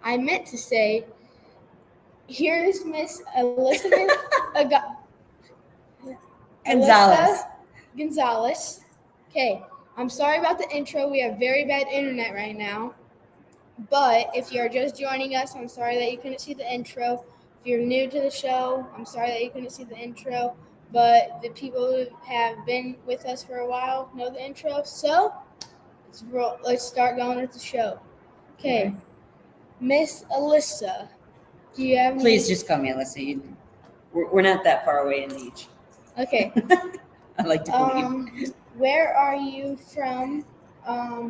I meant to say, here's Miss Alyssa Gonzales. Okay, I'm sorry about the intro. We have very bad internet right now. But if you're just joining us, I'm sorry that you couldn't see the intro. If you're new to the show, I'm sorry that you couldn't see the intro. But the people who have been with us for a while know the intro. So let's start going with the show. Okay, Miss Alyssa, do you have? Please just call me Alyssa. We're not that far away in age. Okay. I like to believe. Where are you from?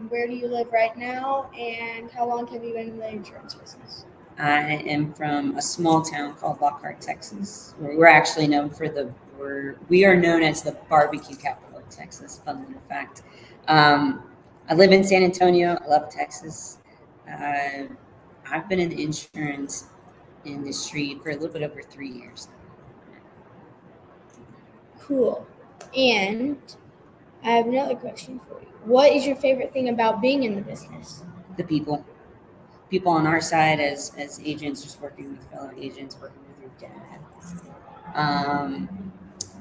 Where do you live right now? And how long have you been in the insurance business? I am from a small town called Lockhart, Texas. We're actually known for we are known as the barbecue capital of Texas. Fun little fact. I live in San Antonio. I love Texas. I've been in the insurance industry for a little bit over 3 years. Cool. And I have another question for you. What is your favorite thing about being in the business? The people on our side as agents, just working with fellow agents, working with your dad,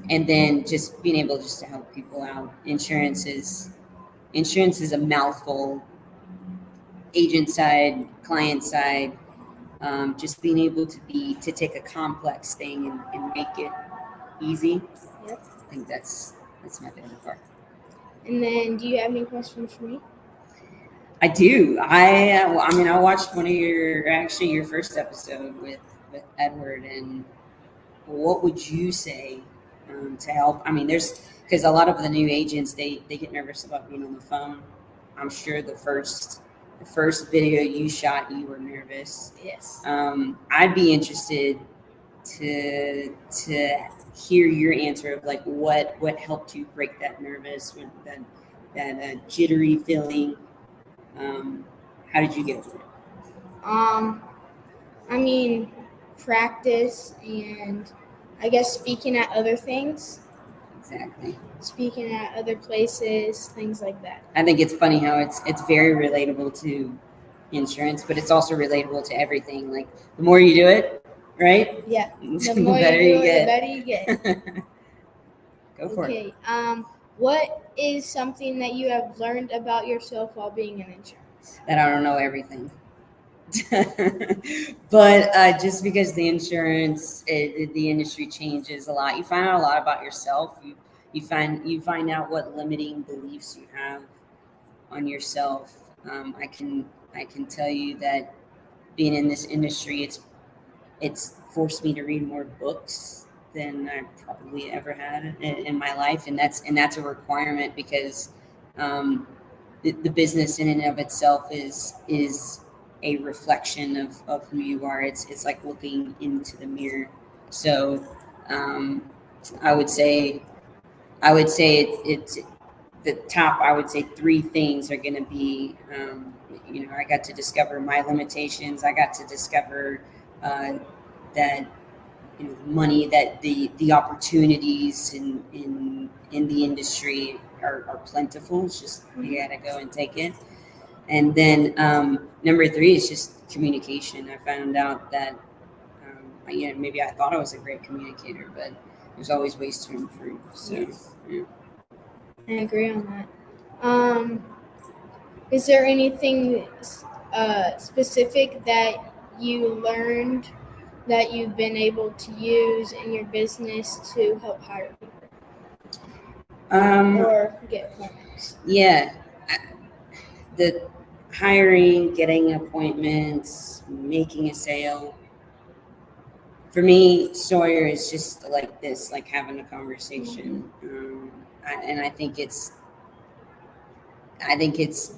and then just being able just to help people out. Insurance is a mouthful. Agent side, client side, just being able to take a complex thing and make it easy. Yep. I think that's my favorite part. And then, do you have any questions for me? I do. I watched your first episode with Edward, and what would you say to help? I mean, because a lot of the new agents, they get nervous about being on the phone. I'm sure the first video you shot, you were nervous. Yes. I'd be interested to hear your answer of like what helped you break that nervous, that jittery feeling. How did you get over it? I mean, practice and I guess speaking at other things. Exactly. Speaking at other places, things like that. I think it's funny how it's very relatable to insurance, but it's also relatable to everything. Like the more you do it, right? Yeah. The more better you get. The better you get. Go for it. Okay. What is something that you have learned about yourself while being in insurance? That I don't know everything. But just because the industry changes a lot, you find out a lot about yourself. You find out what limiting beliefs you have on yourself. I can tell you that being in this industry, it's forced me to read more books than I probably ever had in my life, and that's a requirement because the business in and of itself is a reflection of who you are. It's like looking into the mirror. So I would say it's the top. I would say 3 things are going to be. I got to discover my limitations. I got to discover that money, that the opportunities in the industry are plentiful. It's just you got to go and take it. And then number 3 is just communication. I found out that maybe I thought I was a great communicator, but there's always ways to improve. So yes. Yeah. I agree on that. Is there anything specific that you learned that you've been able to use in your business to help hire people or get appointments? Yeah, the hiring, getting appointments, making a sale. For me, Sawyer is just like this, like having a conversation, and I think it's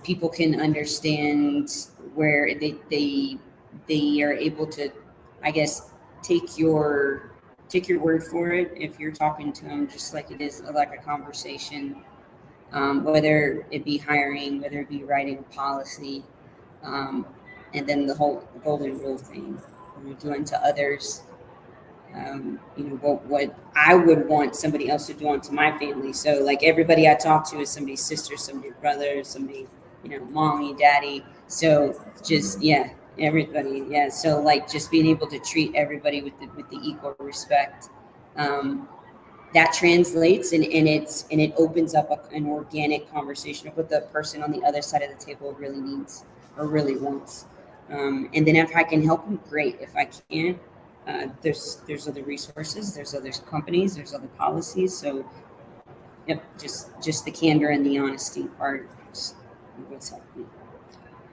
people can understand where they are able to, I guess, take your word for it if you're talking to them just like it is like a conversation, whether it be hiring, whether it be writing a policy, and then the whole golden rule thing, doing to others. What I would want somebody else to do onto my family. So like everybody I talk to is somebody's sister, somebody's brother, somebody, mommy, daddy. So just, Everybody, yeah. So like just being able to treat everybody with the equal respect, um, that translates and it opens up an organic conversation of what the person on the other side of the table really needs or really wants. And then if I can help them, great. If I can't, there's other resources, there's other companies, there's other policies. So yep, just the candor and the honesty part is what's helped me.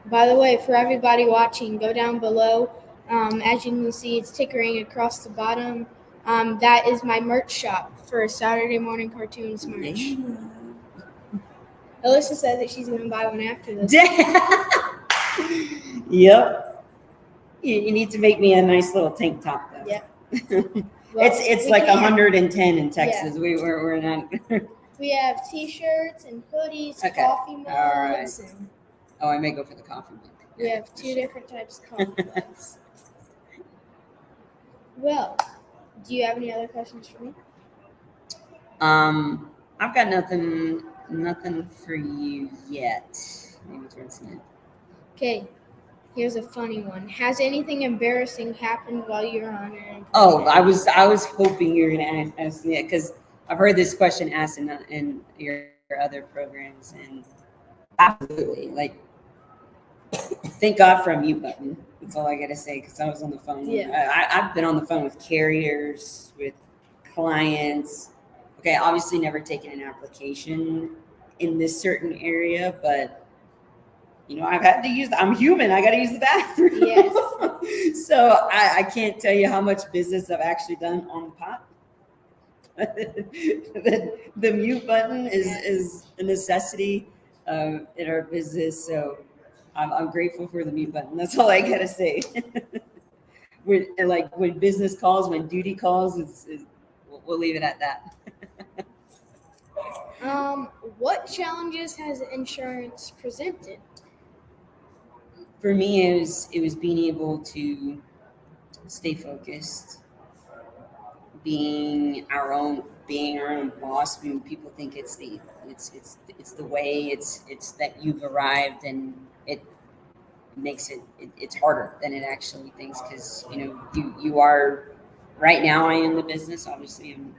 By the way, for everybody watching, go down below. As you can see, it's tickering across the bottom. That is my merch shop for Saturday morning cartoons merch. Alyssa said that she's going to buy one after this. Yep. You need to make me a nice little tank top though. Yep. It's like 110 in Texas. Yeah. We're not. We have T-shirts and hoodies, Okay. coffee mugs. All right. And Oh, I may go for the coffee mug. we have 2 different types of coffee mugs. Well, do you have any other questions for me? I've got nothing for you yet. Maybe towards the end. Okay, here's a funny one. Has anything embarrassing happened while you're on your Oh, I was hoping you were gonna ask me that because I've heard this question asked in your other programs, and absolutely, like, thank God for a mute button. That's all I gotta say because I was on the phone. Yeah. I've been on the phone with carriers, with clients. Okay, obviously never taken an application in this certain area, but I've had to use. I'm human. I got to use the bathroom. Yes. So I can't tell you how much business I've actually done on the pot. The mute button is a necessity in our business. So I'm grateful for the mute button. That's all I gotta say. when business calls, when duty calls, we'll leave it at that. What challenges has insurance presented? For me, it was being able to stay focused, being our own boss. When people think it's the way, it's that you've arrived, and it makes it's harder than it actually thinks because you are right now. I am the business. Obviously, I'm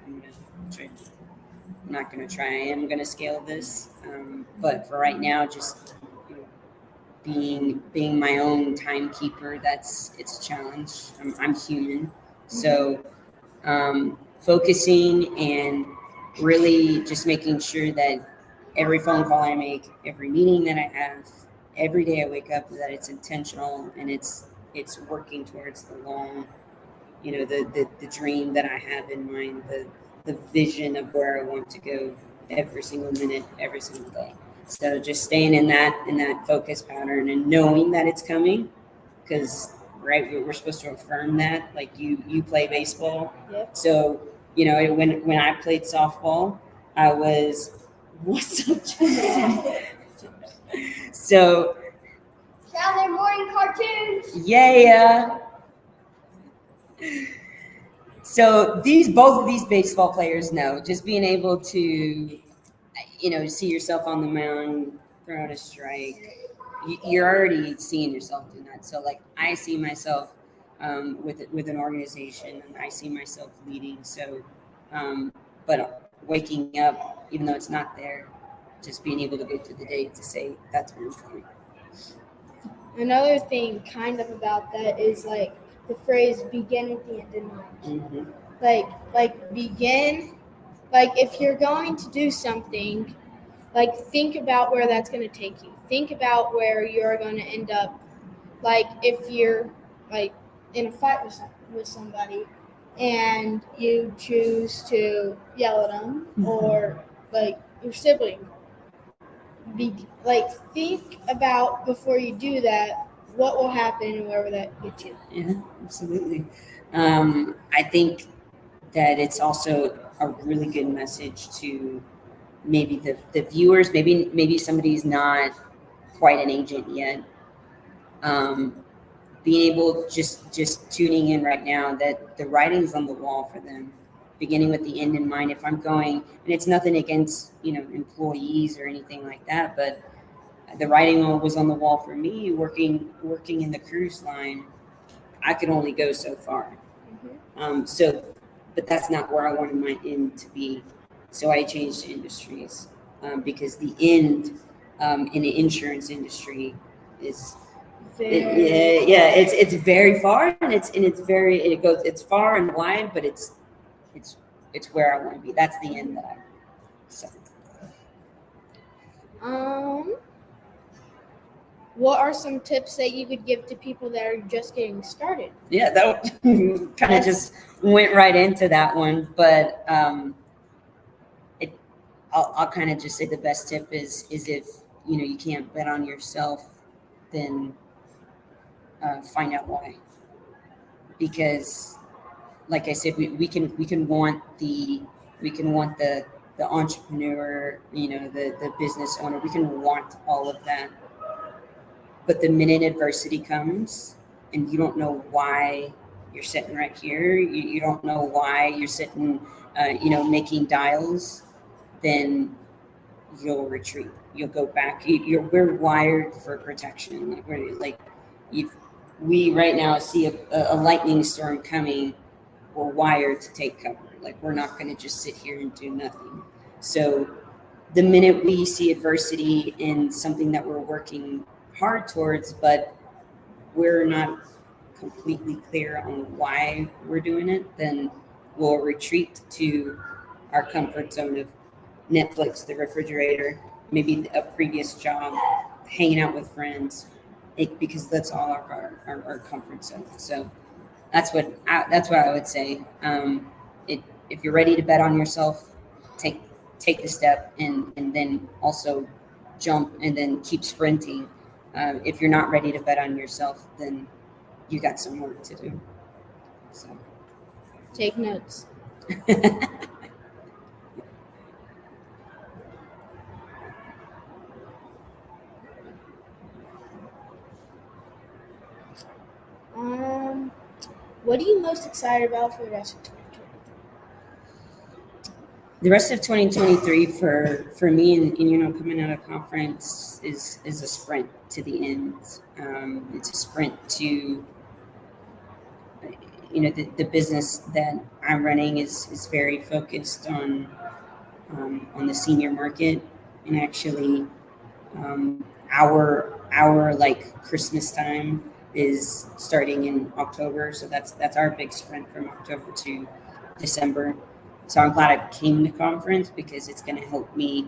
not going to try. I am going to scale this, but for right now, just being my own timekeeper, it's a challenge. I'm human, so focusing and really just making sure that every phone call I make, every meeting that I have, every day I wake up, that it's intentional and it's working towards the long, the dream that I have in mind, the vision of where I want to go every single minute, every single day. So just staying in that focus pattern and knowing that it's coming, because we're supposed to affirm that. Like you play baseball, Yep. so when I played softball, I was what's up, Jesse? So Saturday morning cartoons. yeah. So both of these baseball players know just being able to, see yourself on the mound, throw out a strike. You're already seeing yourself doing that. So like I see myself with an organization, and I see myself leading. So, but waking up, even though it's not there, just being able to go through the day to say that's where I'm going. Another thing kind of about that is like the phrase begin with the end in mind. Mm-hmm. Like begin, like if you're going to do something, like think about where that's going to take you. Think about where you're going to end up. Like if you're like in a fight with somebody and you choose to yell at them, or like your sibling, think about before you do that what will happen and where will that get you. Yeah, absolutely. I think that it's also a really good message to maybe the viewers. Maybe somebody's not quite an agent yet. Being able just tuning in right now that the writing's on the wall for them, beginning with the end in mind. If I'm going, and it's nothing against employees or anything like that, but the writing was on the wall for me. Working in the cruise line, I could only go so far. But that's not where I wanted my end to be. So I changed industries because the end in the insurance industry is it's very far, and it's far and wide, but it's where I want to be. That's the end that I set. What are some tips that you could give to people that are just getting started? Yeah, that kind of just went right into that one, but I'll kind of just say the best tip is if you can't bet on yourself, then find out why. Because, like I said, we can want the entrepreneur, the business owner. We can want all of that, but the minute adversity comes and you don't know why you're sitting right here, you don't know why you're sitting, making dials, then you'll retreat. You'll go back. We're wired for protection. We right now see a lightning storm coming. We're wired to take cover. Like, we're not going to just sit here and do nothing. So the minute we see adversity in something that we're working hard towards, but we're not completely clear on why we're doing it, then we'll retreat to our comfort zone of Netflix, the refrigerator, maybe a previous job, hanging out with friends, because that's all our comfort zone. So that's what I would say. If you're ready to bet on yourself, take the step, and then also jump, and then keep sprinting. If you're not ready to bet on yourself, then you got some work to do. So take notes. What are you most excited about for the rest of 2023? The rest of 2023 for me, and coming out of conference is a sprint to the end. It's a sprint to the business that I'm running is very focused on the senior market, and actually our like Christmas time is starting in October, so that's our big sprint from October to December. So I'm glad I came to conference, because it's going to help me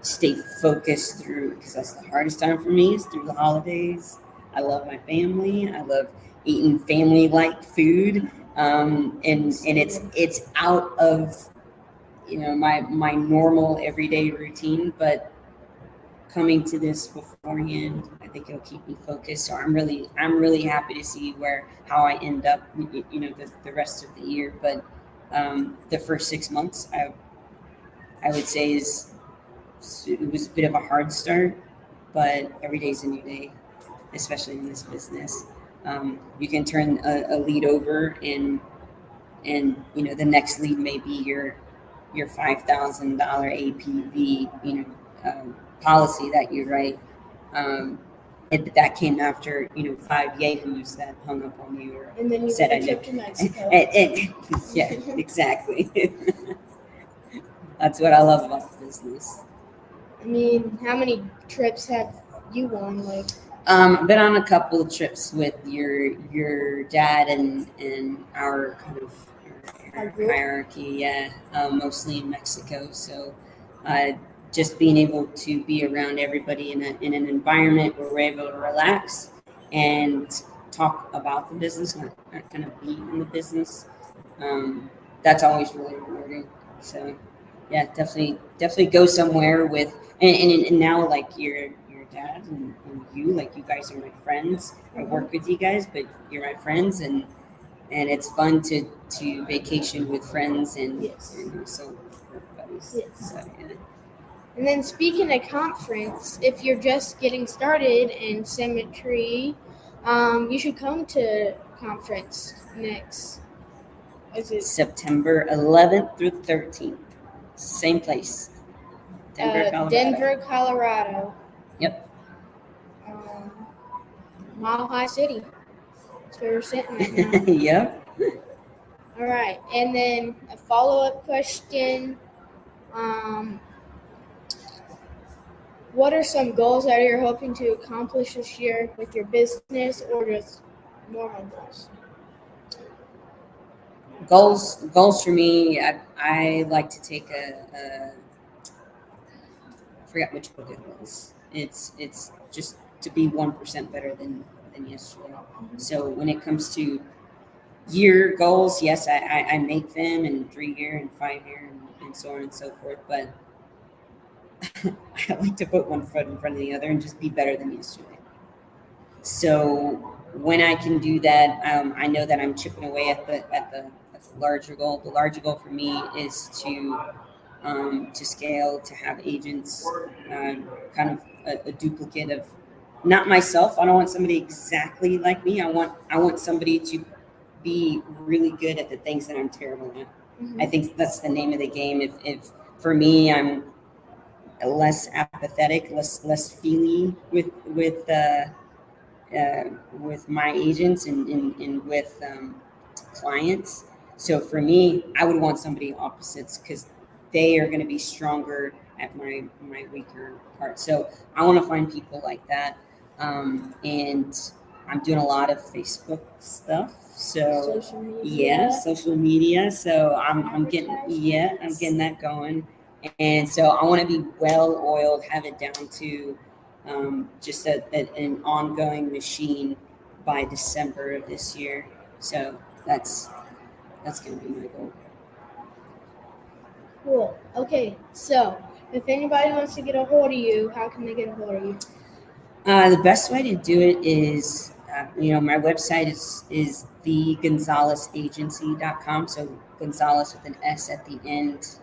stay focused through, because that's the hardest time for me, is through the holidays. I love my family. I love eating family-like food, and it's out of my normal everyday routine, but coming to this beforehand, I think it'll keep me focused. So I'm really happy to see how I end up, the rest of the year. But the first 6 months, I would say it was a bit of a hard start, but every day's a new day, especially in this business. You can turn a lead over, and the next lead may be your $5,000 APV, policy that you write. That came after 5 yahoos that hung up on you, and then you said a trip to Mexico. Yeah, exactly. That's what I love about the business. I mean, how many trips have you won? Like, been on a couple of trips with your dad and our kind of hierarchy. Yeah, mostly in Mexico. So just being able to be around everybody in an environment where we're able to relax and talk about the business, not kind of be in the business. That's always really rewarding. So yeah, definitely go somewhere with, and now, like, your dad and you, like, you guys are my friends. I work with you guys, but you're my friends, and it's fun to vacation with friends, and yes. And also work buddies. Yes. So, yeah. And then, speaking of conference, if you're just getting started in Symmetry, you should come to conference next. Is it September 11th through 13th, same place, Denver, Colorado. Denver, Colorado. Yep. Mile High City. That's where we're sitting right now. Yep. All right, and then a follow-up question. What are some goals that you're hoping to accomplish this year with your business or just normal goals? Goals for me. I like to take I forgot which book it was. It's just to be 1% better than yesterday. So when it comes to year goals, yes, I make them in 3 year and 5 year and so on and so forth. But I like to put one foot in front of the other and just be better than yesterday. So when I can do that, I know that I'm chipping away at the larger goal. The larger goal for me is to scale, to have agents, kind of a duplicate of not myself. I don't want somebody exactly like me. I want somebody to be really good at the things that I'm terrible at. Mm-hmm. I think that's the name of the game. If for me, I'm less apathetic, less feely with my agents and with clients. So for me, I would want somebody opposites because they are going to be stronger at my weaker part. So I want to find people like that, and I'm doing a lot of Facebook stuff. So Social media. yeah, social media. So I'm getting that going, and so I want to be well oiled, have it down to just an ongoing machine by December of this year. So that's going to be my goal. Cool. Okay, so if anybody wants to get a hold of you, how can they get a hold of you? The best way to do it is, my website is thegonzalesagency.com. So Gonzales with an S at the end.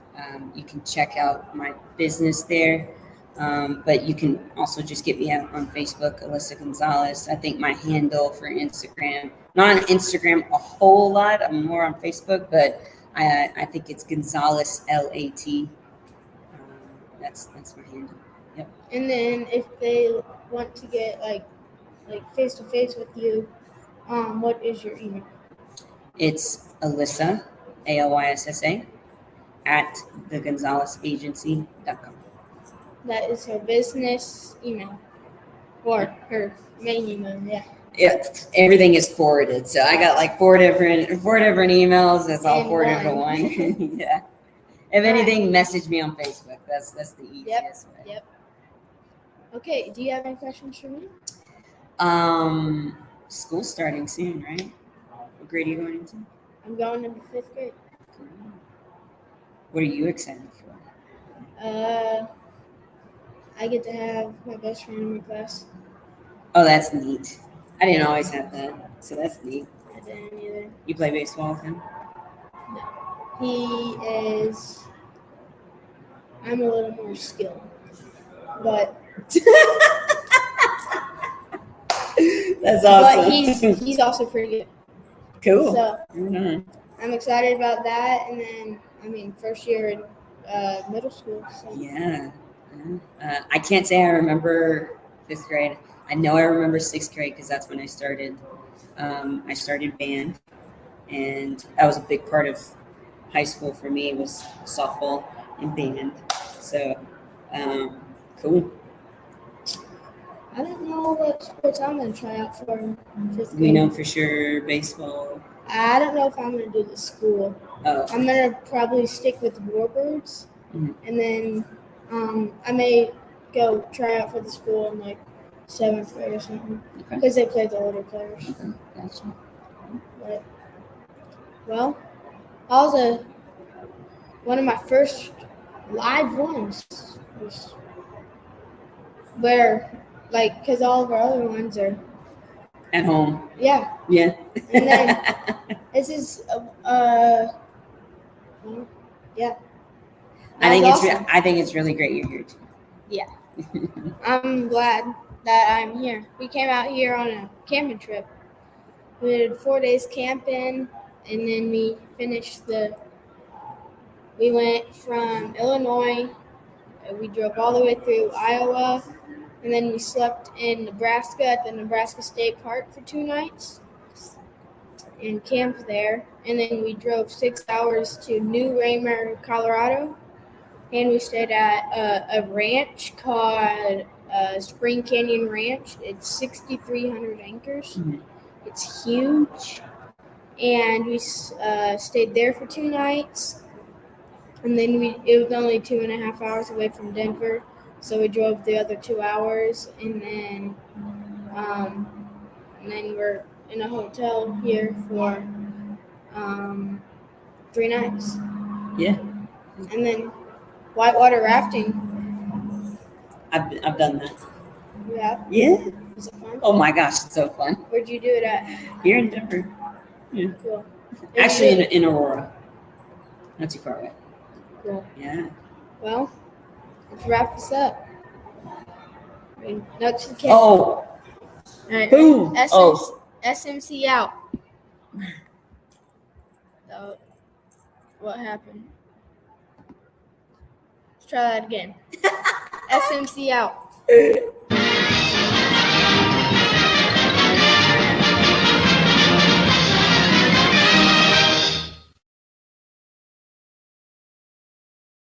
You can check out my business there. But you can also just get me out on Facebook, Alyssa Gonzales. I think my handle for Instagram, not on Instagram a whole lot. I'm more on Facebook, but I think it's Gonzales LAT. That's my handle. Yep. And then if they want to get like face to face with you, what is your email? It's Alyssa, Alyssa, at thegonzalesagency.com. That is her business email or her main email. Yeah. Yeah, everything is forwarded. So I got like four different emails. That's all forwarded to one. Yeah. If anything, message me on Facebook. That's the easiest way. Yep. Okay. Do you have any questions for me? School's starting soon, right? What grade are you going into? I'm going into 5th grade. Cool. What are you excited for? I get to have my best friend in my class. Oh, that's neat. I didn't always have that, so that's neat. I didn't either. You play baseball with him? No. He is. I'm a little more skilled, but. That's awesome. But he's also pretty good. Cool. So mm-hmm. I'm excited about that, and then first year in middle school. So. Yeah. I can't say I remember 5th grade. I know I remember 6th grade because that's when I started. I started band, and that was a big part of high school for me. Was softball and band. So cool. I don't know what sports I'm going to try out for in 5th grade. We know for sure baseball. I don't know if I'm going to do the school. Oh. I'm going to probably stick with Warbirds, and then I may go try out for the school in like 7th grade or something, because they play the older players. Okay, gotcha. But, well, that was one of my first live ones. Where, because all of our other ones are at home. Yeah. Yeah. And then this is yeah. I think it's really great you're here too. Yeah. I'm glad that I'm here. We came out here on a camping trip. We did 4 days camping, and then we finished we went from Illinois, we drove all the way through Iowa, And then we slept in Nebraska at the Nebraska State Park for 2 nights and camped there. And then we drove 6 hours to New Raymer, Colorado. And we stayed at a ranch called Spring Canyon Ranch. It's 6,300 acres. Mhm. It's huge. And we stayed there for 2 nights. And then it was only 2.5 hours away from Denver. So we drove the other 2 hours. And then we're in a hotel here for 3 nights. Yeah. And then whitewater rafting. I've done that. Yeah. Yeah. Was it fun? Oh my gosh, it's so fun. Where'd you do it at? Here in Denver. Yeah. Cool. Actually, in Aurora. Not too far away. Cool. Yeah. Well, let's wrap this up. Nuts to the Oh. All right. Boom. SMC out. So, what happened? Let's try that again. SMC out.